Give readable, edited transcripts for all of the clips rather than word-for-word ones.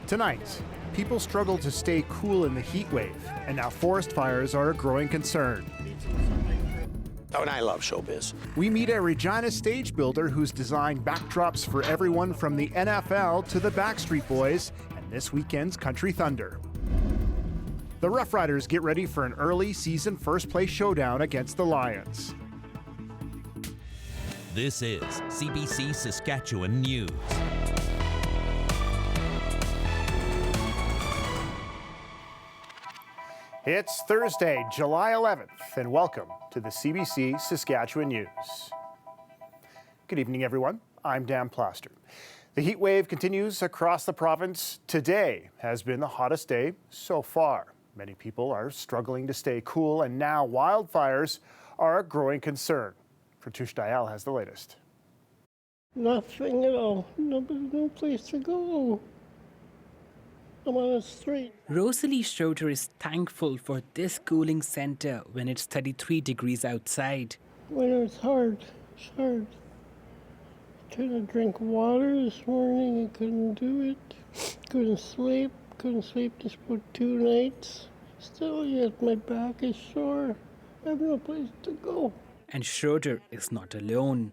Tonight, people struggle to stay cool in the heat wave, and now forest fires are a growing concern. Oh, and I love showbiz. We meet a Regina stage builder who's designed backdrops for everyone from the NFL to the Backstreet Boys and this weekend's Country Thunder. The Rough Riders get ready for an early season first-place showdown against the Lions. This is CBC Saskatchewan News. It's Thursday, July 11th, and welcome to the CBC Saskatchewan News. Good evening, everyone. I'm Dan Plaster. The heat wave continues across the province. Today has been the hottest day so far. Many people are struggling to stay cool, and now wildfires are a growing concern. Pratush Dayal has the latest. Nothing at all. No place to go. I'm on the street. Rosalie Schroeder is thankful for this cooling center when it's 33 degrees outside. Winter is hard. It's hard. Trying to drink water this morning. I couldn't do it. Couldn't sleep just for 2 nights. Still yet my back is sore. I have no place to go. And Schroeder is not alone.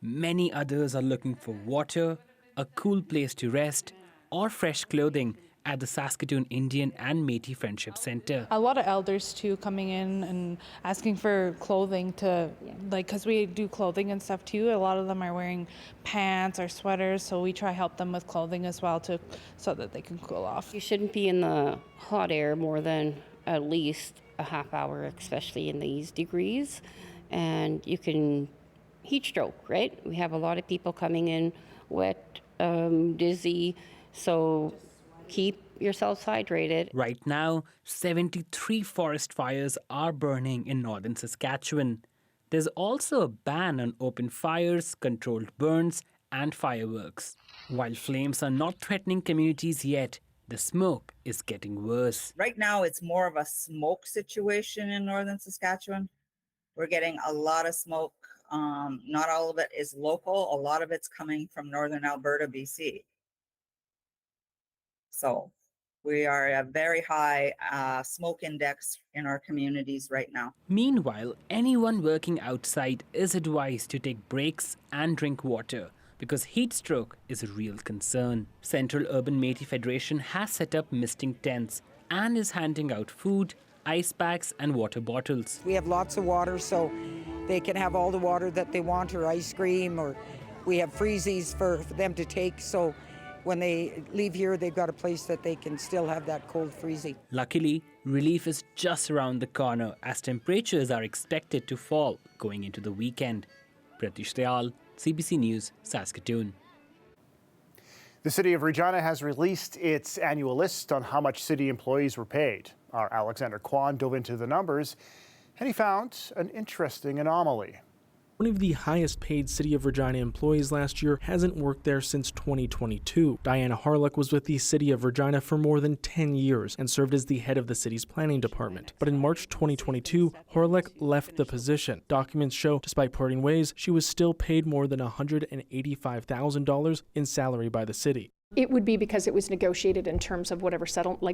Many others are looking for water, a cool place to rest, or fresh clothing at the Saskatoon Indian and Métis Friendship Centre. A lot of elders too coming in and asking for clothing to, because we do clothing and stuff too. A lot of them are wearing pants or sweaters, so we try to help them with clothing as well so that they can cool off. You shouldn't be in the hot air more than at least a half hour, especially in these degrees, and you can heat stroke, right? We have a lot of people coming in wet, dizzy, so keep yourselves hydrated. Right now, 73 forest fires are burning in northern Saskatchewan. There's also a ban on open fires, controlled burns, and fireworks. While flames are not threatening communities yet, the smoke is getting worse. Right now, it's more of a smoke situation in northern Saskatchewan. We're getting a lot of smoke. Not all of it is local. A lot of it's coming from northern Alberta, BC. So we are at a very high smoke index in our communities right now. Meanwhile, anyone working outside is advised to take breaks and drink water because heat stroke is a real concern. Central Urban Métis Federation has set up misting tents and is handing out food, ice packs and water bottles. We have lots of water, so they can have all the water that they want, or ice cream, or we have freezies for them to take, so when they leave here, they've got a place that they can still have that cold freezy. Luckily, relief is just around the corner as temperatures are expected to fall going into the weekend. Pratish Dayal, CBC News, Saskatoon. The City of Regina has released its annual list on how much city employees were paid. Our Alexander Kwan dove into the numbers, and he found an interesting anomaly. One of the highest paid City of Regina employees last year hasn't worked there since 2022. Diana Harlock was with the City of Regina for more than 10 years and served as the head of the city's planning department. But in March 2022, Harlock left the position. Documents show, despite parting ways, she was still paid more than $185,000 in salary by the city. It would be because it was negotiated in terms of whatever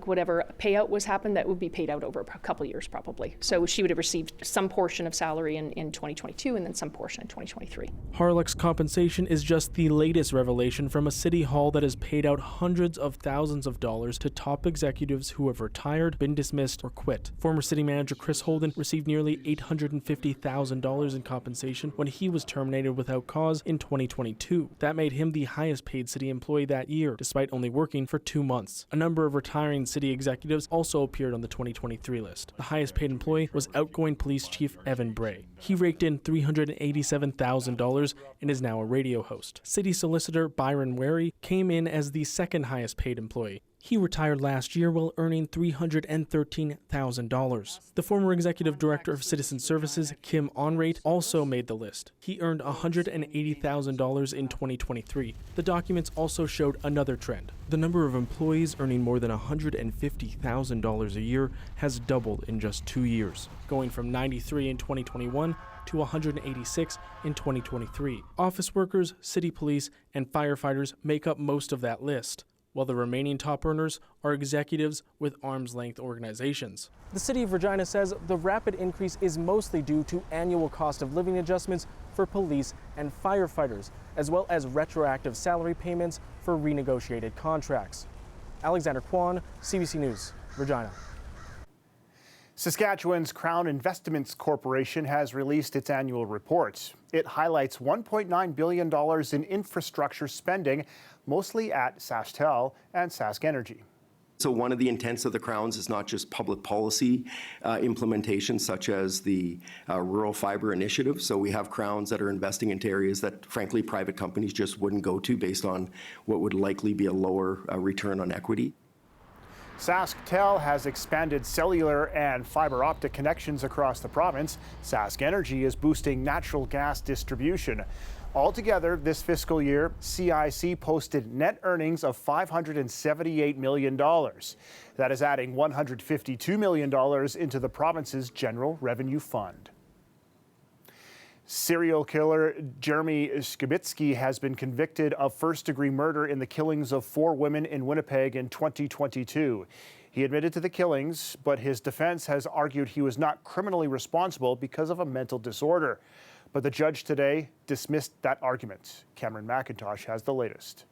whatever payout was happened, that would be paid out over a couple of years probably. So she would have received some portion of salary in 2022 and then some portion in 2023. Harlock's compensation is just the latest revelation from a city hall that has paid out hundreds of thousands of dollars to top executives who have retired, been dismissed, or quit. Former city manager Chris Holden received nearly $850,000 in compensation when he was terminated without cause in 2022. That made him the highest paid city employee that year, despite only working for 2 months. A number of retiring city executives also appeared on the 2023 list. The highest paid employee was outgoing police chief Evan Bray. He raked in $387,000 and is now a radio host. City solicitor Byron Wary came in as the second highest paid employee. He retired last year while earning $313,000. The former executive director of Citizen Services, Kim Onrate, also made the list. He earned $180,000 in 2023. The documents also showed another trend. The number of employees earning more than $150,000 a year has doubled in just 2 years, going from 93 in 2021 to 186 in 2023. Office workers, city police, and firefighters make up most of that list. while the remaining top earners are executives with arm's-length organizations. The City of Regina says the rapid increase is mostly due to annual cost of living adjustments for police and firefighters, as well as retroactive salary payments for renegotiated contracts. Alexander Kwan, CBC News, Regina. Saskatchewan's Crown Investments Corporation has released its annual report. It highlights $1.9 billion in infrastructure spending, mostly at SaskTel and Sask Energy. So one of the intents of the Crowns is not just public policy implementation, such as the Rural Fiber Initiative. So we have Crowns that are investing into areas that, frankly, private companies just wouldn't go to based on what would likely be a lower return on equity. SaskTel has expanded cellular and fiber optic connections across the province. Sask Energy is boosting natural gas distribution. Altogether, this fiscal year, CIC posted net earnings of $578 million. That is adding $152 million into the province's general revenue fund. Serial killer Jeremy Skibitsky has been convicted of first-degree murder in the killings of 4 women in Winnipeg in 2022. He admitted to the killings, but his defense has argued he was not criminally responsible because of a mental disorder. But the judge today dismissed that argument. Cameron McIntosh has the latest.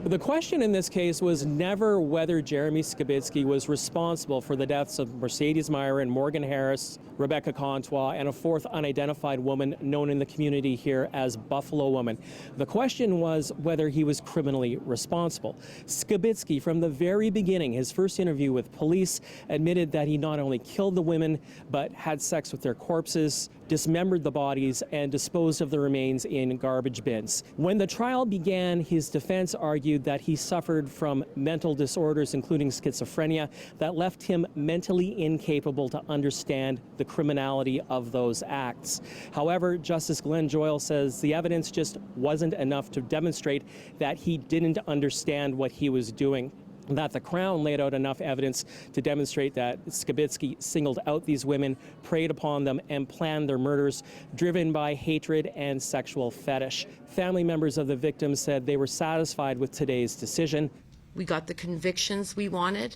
The question in this case was never whether Jeremy Skibitsky was responsible for the deaths of Mercedes Meyer and Morgan Harris, Rebecca Contois, and a 4th unidentified woman known in the community here as Buffalo Woman. The question was whether he was criminally responsible. Skibitsky, from the very beginning, his first interview with police, admitted that he not only killed the women, but had sex with their corpses, dismembered the bodies, and disposed of the remains in garbage bins. When the trial began, his defense argued that he suffered from mental disorders, including schizophrenia, that left him mentally incapable to understand the criminality of those acts. However, Justice Glenn Joyal says the evidence just wasn't enough to demonstrate that he didn't understand what he was doing. That the Crown laid out enough evidence to demonstrate that Skibitsky singled out these women, preyed upon them, and planned their murders, driven by hatred and sexual fetish. Family members of the victims said they were satisfied with today's decision. We got the convictions we wanted.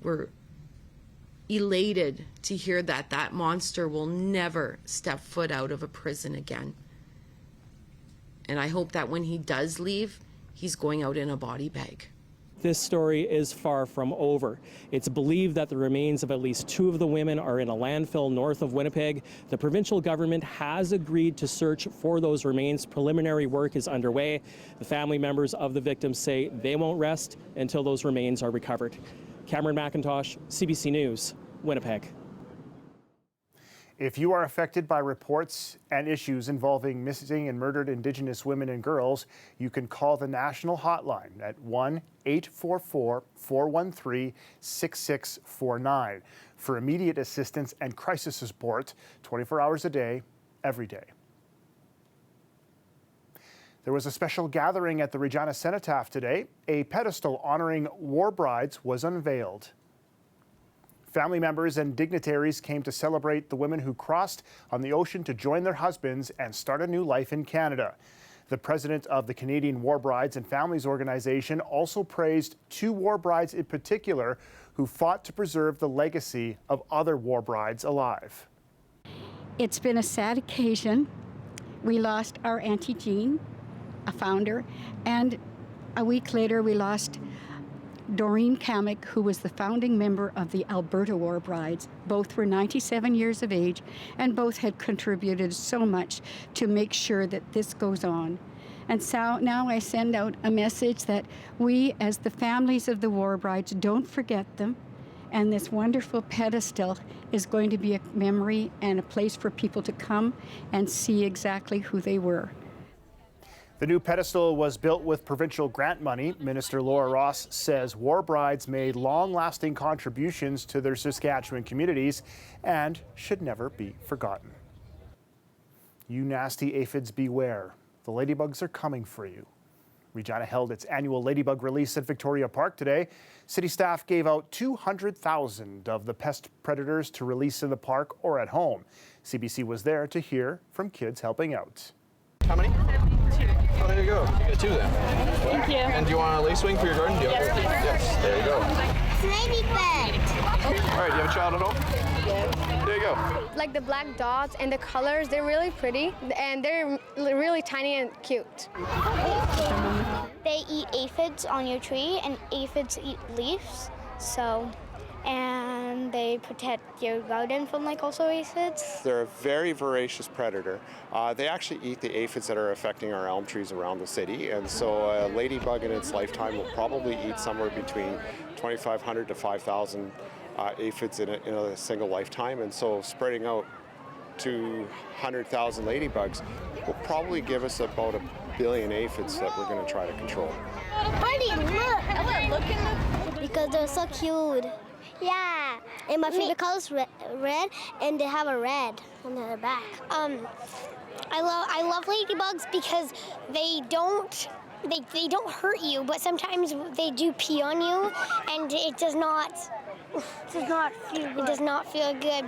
We're elated to hear that that monster will never step foot out of a prison again. And I hope that when he does leave, he's going out in a body bag. This story is far from over. It's believed that the remains of at least 2 of the women are in a landfill north of Winnipeg. The provincial government has agreed to search for those remains. Preliminary work is underway. The family members of the victims say they won't rest until those remains are recovered. Cameron McIntosh, CBC News, Winnipeg. If you are affected by reports and issues involving missing and murdered Indigenous women and girls, you can call the national hotline at 1-844-413-6649 for immediate assistance and crisis support 24 hours a day, every day. There was a special gathering at the Regina Cenotaph today. A pedestal honoring war brides was unveiled. Family members and dignitaries came to celebrate the women who crossed on the ocean to join their husbands and start a new life in Canada. The president of the Canadian War Brides and Families Organization also praised 2 war brides in particular who fought to preserve the legacy of other war brides alive. It's been a sad occasion. We lost our Auntie Jean, a founder, and a week later we lost Doreen Kamek, who was the founding member of the Alberta War Brides. Both were 97 years of age, and both had contributed so much to make sure that this goes on. And so now I send out a message that we, as the families of the War Brides, don't forget them. And this wonderful pedestal is going to be a memory and a place for people to come and see exactly who they were. The new pedestal was built with provincial grant money. Minister Laura Ross says war brides made long-lasting contributions to their Saskatchewan communities and should never be forgotten. You nasty aphids beware. The ladybugs are coming for you. Regina held its annual ladybug release at Victoria Park today. City staff gave out 200,000 of the pest predators to release in the park or at home. CBC was there to hear from kids helping out. How many? 72. Oh, there you go. 2 then. Thank you. And do you want a lace wing for your garden? Yes, please. Yes, there you go. All right, do you have a child at home? Yes. There you go. Like the black dots and the colors, they're really pretty and they're really tiny and cute. They eat aphids on your tree, and aphids eat leaves, and they protect your garden from also aphids. They're a very voracious predator. They actually eat the aphids that are affecting our elm trees around the city, and so a ladybug in its lifetime will probably eat somewhere between 2,500 to 5,000 aphids in a single lifetime, and so spreading out 200,000 ladybugs will probably give us about 1 billion aphids that we're going to try to control. Honey, look! Because they're so cute. Yeah. And my favorite color is red, and they have a red on their back. I love ladybugs because they don't hurt you, but sometimes they do pee on you, and it does not feel good.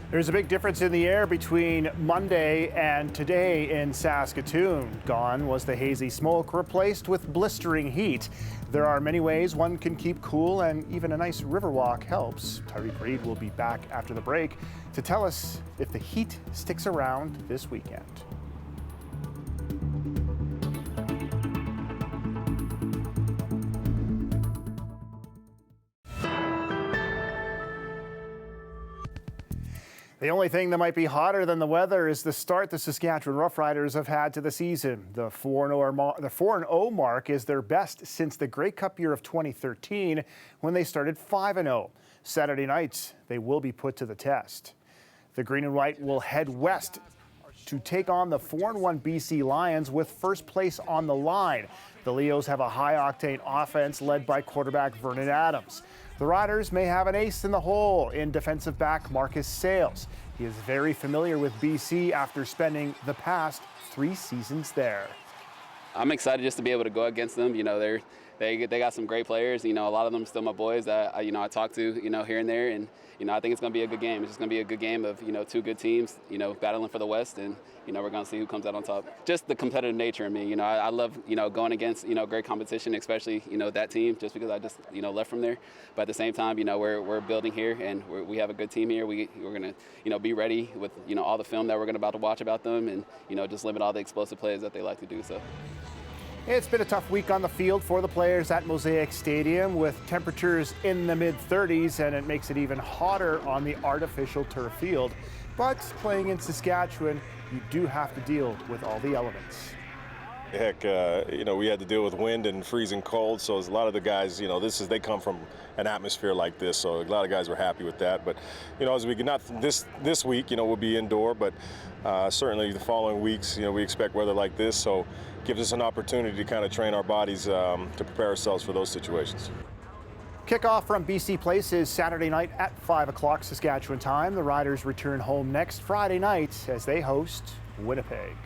There's a big difference in the air between Monday and today in Saskatoon. Gone was the hazy smoke, replaced with blistering heat. There are many ways one can keep cool, and even a nice river walk helps. Tyreek Reed will be back after the break to tell us if the heat sticks around this weekend. The only thing that might be hotter than the weather is the start the Saskatchewan Roughriders have had to the season. The 4-0 mark is their best since the Grey Cup year of 2013 when they started 5-0. Saturday night, they will be put to the test. The Green and White will head west to take on the 4-1 BC Lions with first place on the line. The Leos have a high-octane offense led by quarterback Vernon Adams. The Riders may have an ace in the hole in defensive back Marcus Sales. He is very familiar with BC after spending the past 3 seasons there. I'm excited just to be able to go against them. You know, they got some great players. You know, a lot of them still my boys that I talk to, here and there, and I think it's going to be a good game. It's just going to be a good game of 2 good teams, battling for the West, and we're going to see who comes out on top. Just the competitive nature of me. I love going against great competition, especially that team, just because I just left from there. But at the same time, we're building here, and we have a good team here. We're going to be ready with all the film that we're about to watch about them, and just limit all the explosive plays that they like to do. So. It's been a tough week on the field for the players at Mosaic Stadium with temperatures in the mid-30s, and it makes it even hotter on the artificial turf field. But playing in Saskatchewan, you do have to deal with all the elements. Heck, we had to deal with wind and freezing cold, so a lot of the guys, they come from an atmosphere like this, so a lot of guys were happy with that. But, as we get, not this week, we'll be indoor, but certainly the following weeks, we expect weather like this, so it gives us an opportunity to kind of train our bodies to prepare ourselves for those situations. Kickoff from BC Place is Saturday night at 5 o'clock Saskatchewan time. The Riders return home next Friday night as they host Winnipeg.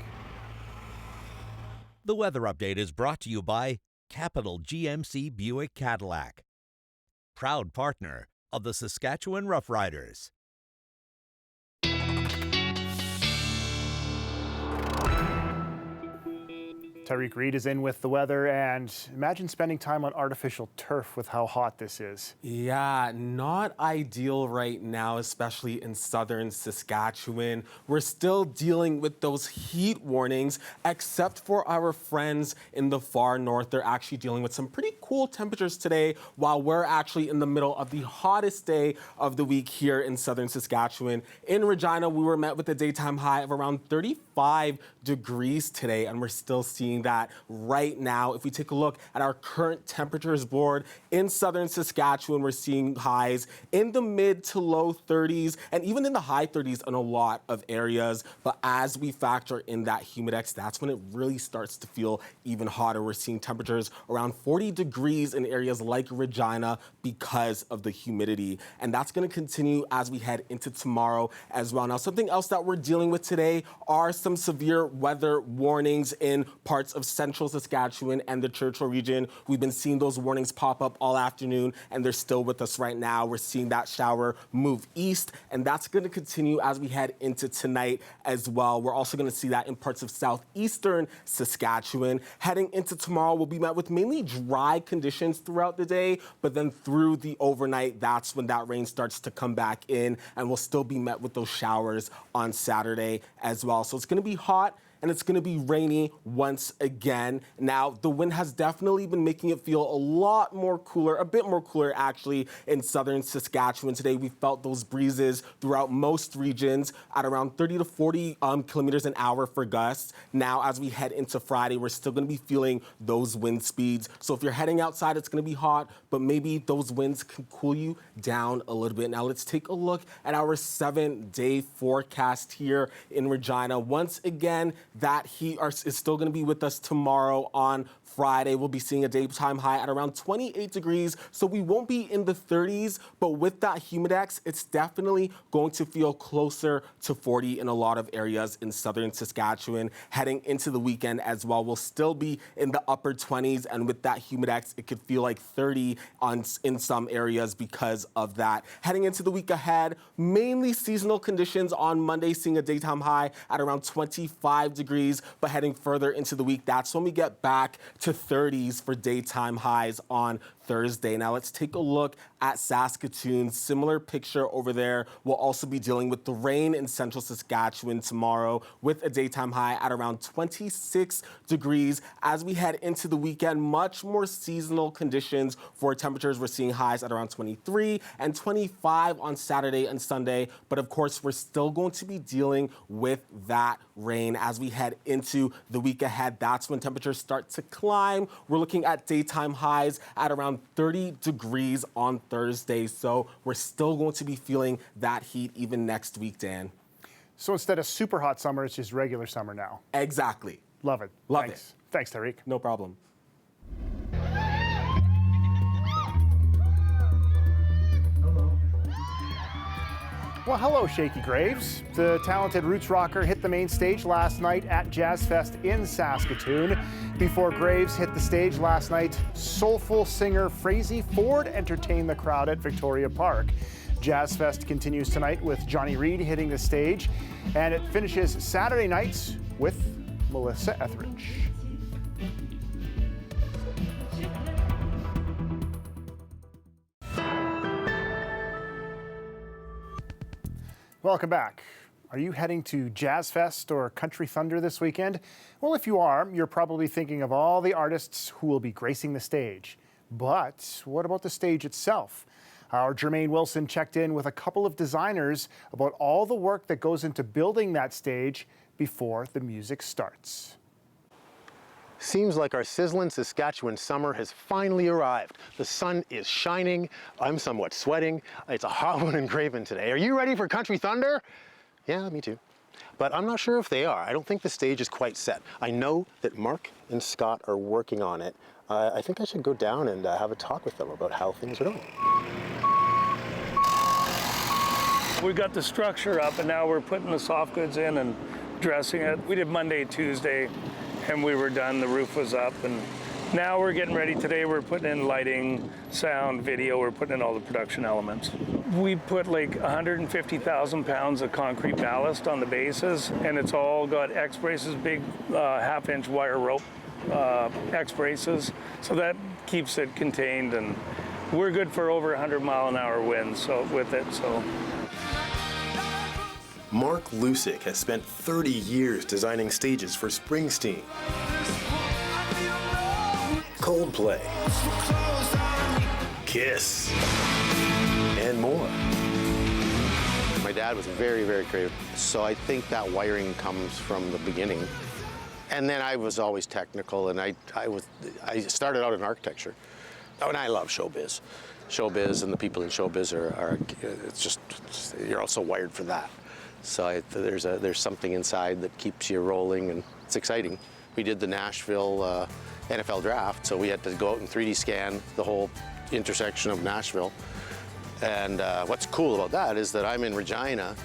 The weather update is brought to you by Capital GMC Buick Cadillac, proud partner of the Saskatchewan Roughriders. Tyreek Reed is in with the weather, and imagine spending time on artificial turf with how hot this is. Yeah, not ideal right now, especially in southern Saskatchewan. We're still dealing with those heat warnings, except for our friends in the far north. They're actually dealing with some pretty cool temperatures today, while we're actually in the middle of the hottest day of the week here in southern Saskatchewan. In Regina, we were met with a daytime high of around 35 degrees today, and we're still seeing that right now. If we take a look at our current temperatures board in southern Saskatchewan, we're seeing highs in the mid to low 30s and even in the high 30s in a lot of areas. But as we factor in that humidex, that's when it really starts to feel even hotter. We're seeing temperatures around 40 degrees in areas like Regina because of the humidity. And that's going to continue as we head into tomorrow as well. Now, something else that we're dealing with today are some severe weather warnings in parts parts of central Saskatchewan and the Churchill region. We've been seeing those warnings pop up all afternoon, and they're still with us right now. We're seeing that shower move east, and that's going to continue as we head into tonight as well. We're also going to see that in parts of southeastern Saskatchewan. Heading into tomorrow, we'll be met with mainly dry conditions throughout the day, but then through the overnight, that's when that rain starts to come back in, and we'll still be met with those showers on Saturday as well. So it's going to be hot, and it's going to be rainy once again. Now, the wind has definitely been making it feel a lot more cooler, a bit more cooler actually, in southern Saskatchewan. Today, we felt those breezes throughout most regions at around 30 to 40 kilometers an hour for gusts. Now, as we head into Friday, we're still going to be feeling those wind speeds. So if you're heading outside, it's going to be hot, but maybe those winds can cool you down a little bit. Now, let's take a look at our 7-day forecast here in Regina. Once again, that heat is still going to be with us tomorrow on Friday. We'll be seeing a daytime high at around 28 degrees, so we won't be in the 30s, but with that humidex, it's definitely going to feel closer to 40 in a lot of areas in southern Saskatchewan. Heading into the weekend as well, we'll still be in the upper 20s, and with that humidex, it could feel like 30 in some areas because of that. Heading into the week ahead, mainly seasonal conditions on Monday, seeing a daytime high at around 25 degrees, but heading further into the week, that's when we get back to 30s for daytime highs on Thursday. Now let's take a look at Saskatoon. Similar picture over there. We'll also be dealing with the rain in central Saskatchewan tomorrow with a daytime high at around 26 degrees. As we head into the weekend, much more seasonal conditions for temperatures. We're seeing highs at around 23 and 25 on Saturday and Sunday. But of course, we're still going to be dealing with that rain as we head into the week ahead. That's when temperatures start to climb. We're looking at daytime highs at around 30 degrees on Thursday. So we're still going to be feeling that heat even next week, Dan. So instead of super hot summer, it's just regular summer now. Exactly. Love it. Love Thanks. it. Thanks, Tariq. No problem. Well, hello, Shaky Graves. The talented roots rocker hit the main stage last night at Jazz Fest in Saskatoon. Before Graves hit the stage last night, soulful singer Frazee Ford entertained the crowd at Victoria Park. Jazz Fest continues tonight with Johnny Reid hitting the stage, and it finishes Saturday nights with Melissa Etheridge. Welcome back. Are you heading to Jazz Fest or Country Thunder this weekend? Well, if you are, you're probably thinking of all the artists who will be gracing the stage. But what about the stage itself? Our Jermaine Wilson checked in with a couple of designers about all the work that goes into building that stage before the music starts. Seems like our sizzling Saskatchewan summer has finally arrived. The sun is shining. I'm somewhat sweating. It's a hot one in Craven today. Are you ready for Country Thunder? Yeah, me too. But I'm not sure if they are. I don't think the stage is quite set. I know that Mark and Scott are working on it. I think I should go down and have a talk with them about how things are going. We got the structure up, and now we're putting the soft goods in and dressing it. We did Monday, Tuesday, and we were done. The roof was up, and now we're getting ready. Today we're putting in lighting, sound, video. We're putting in all the production elements. We put like 150,000 pounds of concrete ballast on the bases, and it's all got X braces, big half-inch wire rope X braces, so that keeps it contained, and we're good for over 100-mile-an-hour winds. So with it, so. Mark Lusick has spent 30 years designing stages for Springsteen, Coldplay, Kiss, and more. My dad was very, very creative, so I think that wiring comes from the beginning. And then I was always technical, and I started out in architecture. Oh, and I love showbiz. Showbiz and the people in showbiz are it's just, you're also wired for that. So there's something inside that keeps you rolling, and it's exciting. We did the Nashville NFL draft, so we had to go out and 3D scan the whole intersection of Nashville. And what's cool about that is that I'm in Regina,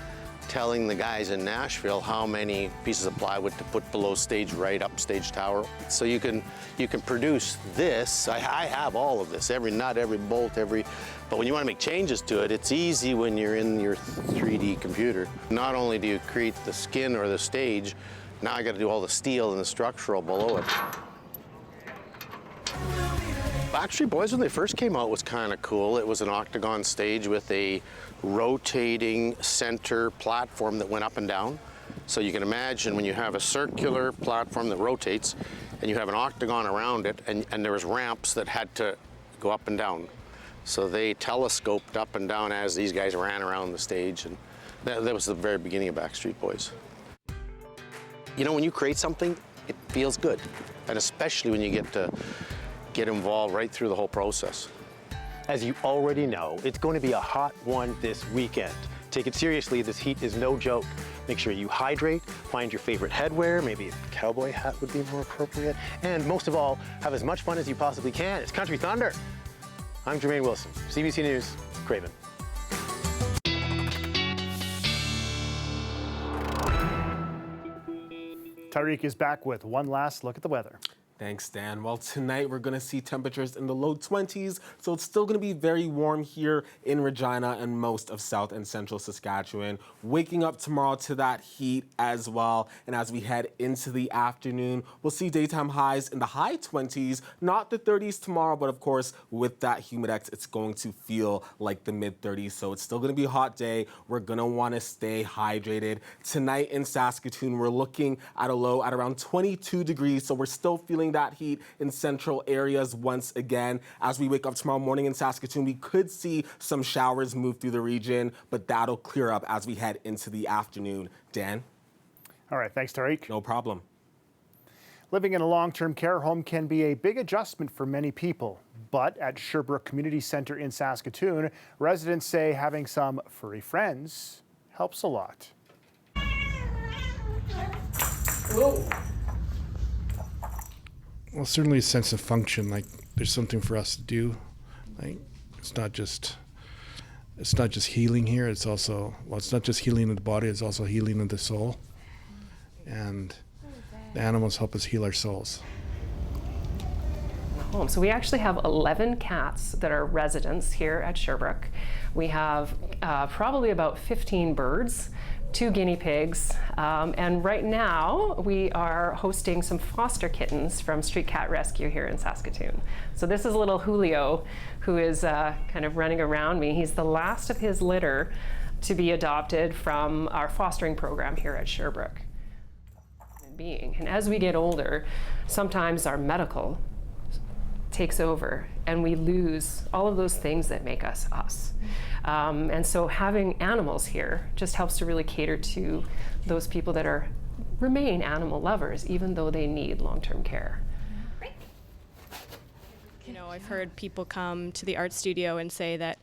telling the guys in Nashville how many pieces of plywood to put below stage right, up stage tower. So you can produce this. I have all of this, every nut, every bolt, but when you want to make changes to it, it's easy when you're in your 3D computer. Not only do you create the skin or the stage, now I got to do all the steel and the structural below it. Backstreet Boys, when they first came out, was kind of cool. It was an octagon stage with a rotating center platform that went up and down. So you can imagine when you have a circular platform that rotates and you have an octagon around it, and there was ramps that had to go up and down. So they telescoped up and down as these guys ran around the stage, and that was the very beginning of Backstreet Boys. You know, when you create something, it feels good, and especially when you get involved right through the whole process. As you already know, it's going to be a hot one this weekend. Take it seriously, this heat is no joke. Make sure you hydrate, find your favorite headwear, maybe a cowboy hat would be more appropriate, and most of all, have as much fun as you possibly can. It's Country Thunder. I'm Jermaine Wilson, CBC News, Craven. Tyreek is back with one last look at the weather. Thanks, Dan. Well, tonight we're going to see temperatures in the low 20s, so it's still going to be very warm here in Regina and most of South and Central Saskatchewan. Waking up tomorrow to that heat as well, and as we head into the afternoon, we'll see daytime highs in the high 20s, not the 30s tomorrow, but of course, with that humidex, it's going to feel like the mid-30s, so it's still going to be a hot day. We're going to want to stay hydrated. Tonight in Saskatoon, we're looking at a low at around 22 degrees, so we're still feeling that heat in central areas once again. As we wake up tomorrow morning in Saskatoon, we could see some showers move through the region, but that'll clear up as we head into the afternoon. Dan? All right, thanks, Tariq. No problem. Living in a long-term care home can be a big adjustment for many people, but at Sherbrooke Community Centre in Saskatoon, residents say having some furry friends helps a lot. Whoa. Well, certainly a sense of function, like there's something for us to do. Like it's not just healing here, it's also, well, it's not just healing of the body, it's also healing of the soul. And the animals help us heal our souls. Home. So we actually have 11 cats that are residents here at Sherbrooke. We have probably about 15 birds, 2 guinea pigs, and right now we are hosting some foster kittens from Street Cat Rescue here in Saskatoon. So this is little Julio, who is kind of running around me. He's the last of his litter to be adopted from our fostering program here at Sherbrooke. And as we get older, sometimes our medical takes over and we lose all of those things that make us us. And so having animals here just helps to really cater to those people that remain animal lovers, even though they need long-term care. You know, I've heard people come to the art studio and say that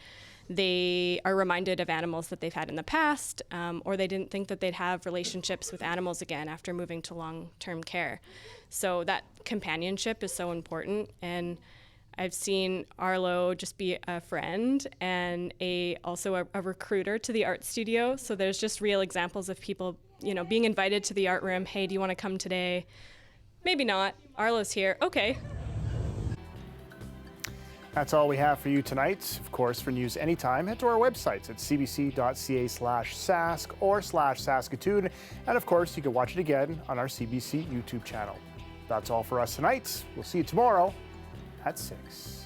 they are reminded of animals that they've had in the past, or they didn't think that they'd have relationships with animals again after moving to long-term care. So that companionship is so important, and I've seen Arlo just be a friend and also a recruiter to the art studio. So there's just real examples of people, you know, being invited to the art room. Hey, do you want to come today? Maybe not. Arlo's here. Okay. That's all we have for you tonight. Of course, for news anytime, head to our websites at cbc.ca/Sask or /Saskatoon. And of course, you can watch it again on our CBC YouTube channel. That's all for us tonight. We'll see you tomorrow at 6.